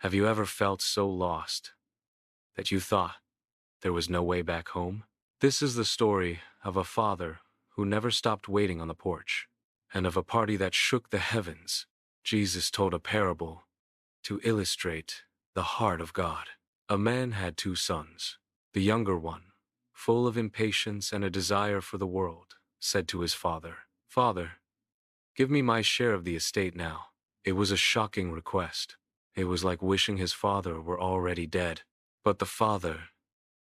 Have you ever felt so lost that you thought there was no way back home? This is the story of a father who never stopped waiting on the porch, and of a party that shook the heavens. Jesus told a parable to illustrate the heart of God. A man had two sons. The younger one, full of impatience and a desire for the world, said to his father, "Father, give me my share of the estate now." It was a shocking request. It was like wishing his father were already dead. But the father,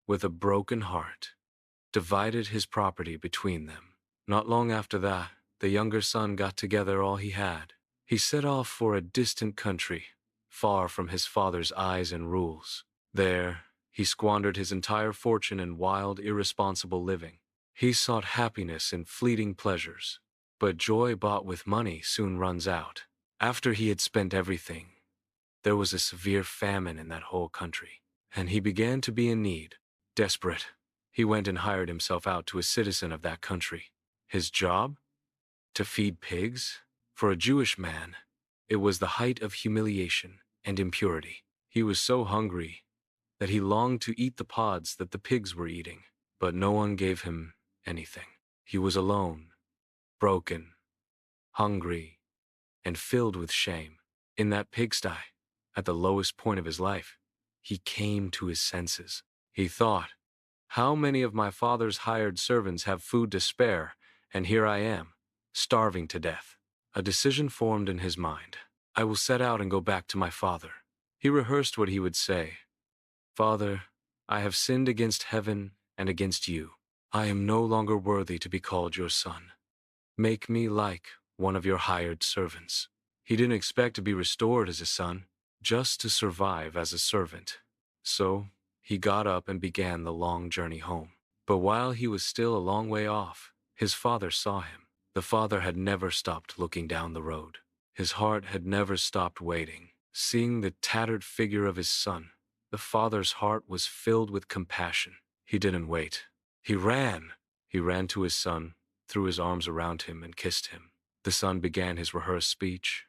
with a broken heart, divided his property between them. Not long after that, the younger son got together all he had. He set off for a distant country, far from his father's eyes and rules. There, he squandered his entire fortune in wild, irresponsible living. He sought happiness in fleeting pleasures, but joy bought with money soon runs out. After he had spent everything, there was a severe famine in that whole country, and he began to be in need. Desperate, he went and hired himself out to a citizen of that country. His job? To feed pigs? For a Jewish man, it was the height of humiliation and impurity. He was so hungry that he longed to eat the pods that the pigs were eating, but no one gave him anything. He was alone, broken, hungry, and filled with shame. In that pigsty, at the lowest point of his life, he came to his senses. He thought, "How many of my father's hired servants have food to spare, and here I am, starving to death?" A decision formed in his mind. "I will set out and go back to my father." He rehearsed what he would say. "Father, I have sinned against heaven and against you. I am no longer worthy to be called your son. Make me like one of your hired servants." He didn't expect to be restored as a son, just to survive as a servant. So, he got up and began the long journey home. But while he was still a long way off, his father saw him. The father had never stopped looking down the road. His heart had never stopped waiting. Seeing the tattered figure of his son, the father's heart was filled with compassion. He didn't wait. He ran. He ran to his son, threw his arms around him, and kissed him. The son began his rehearsed speech.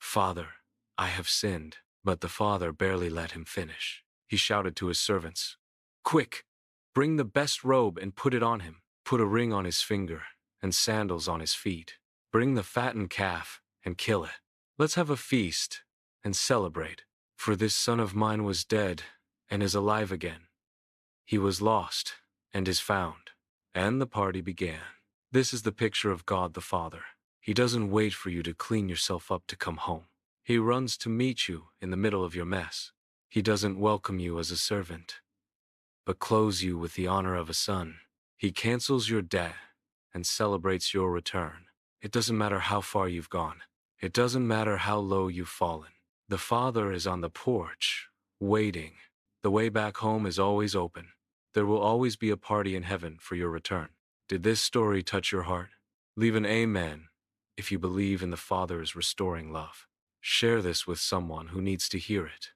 "Father, I have sinned." But the father barely let him finish. He shouted to his servants, "Quick, bring the best robe and put it on him. Put a ring on his finger and sandals on his feet. Bring the fattened calf and kill it. Let's have a feast and celebrate. For this son of mine was dead and is alive again. He was lost and is found." And the party began. This is the picture of God the Father. He doesn't wait for you to clean yourself up to come home. He runs to meet you in the middle of your mess. He doesn't welcome you as a servant, but clothes you with the honor of a son. He cancels your debt and celebrates your return. It doesn't matter how far you've gone. It doesn't matter how low you've fallen. The Father is on the porch, waiting. The way back home is always open. There will always be a party in heaven for your return. Did this story touch your heart? Leave an amen if you believe in the Father's restoring love. Share this with someone who needs to hear it.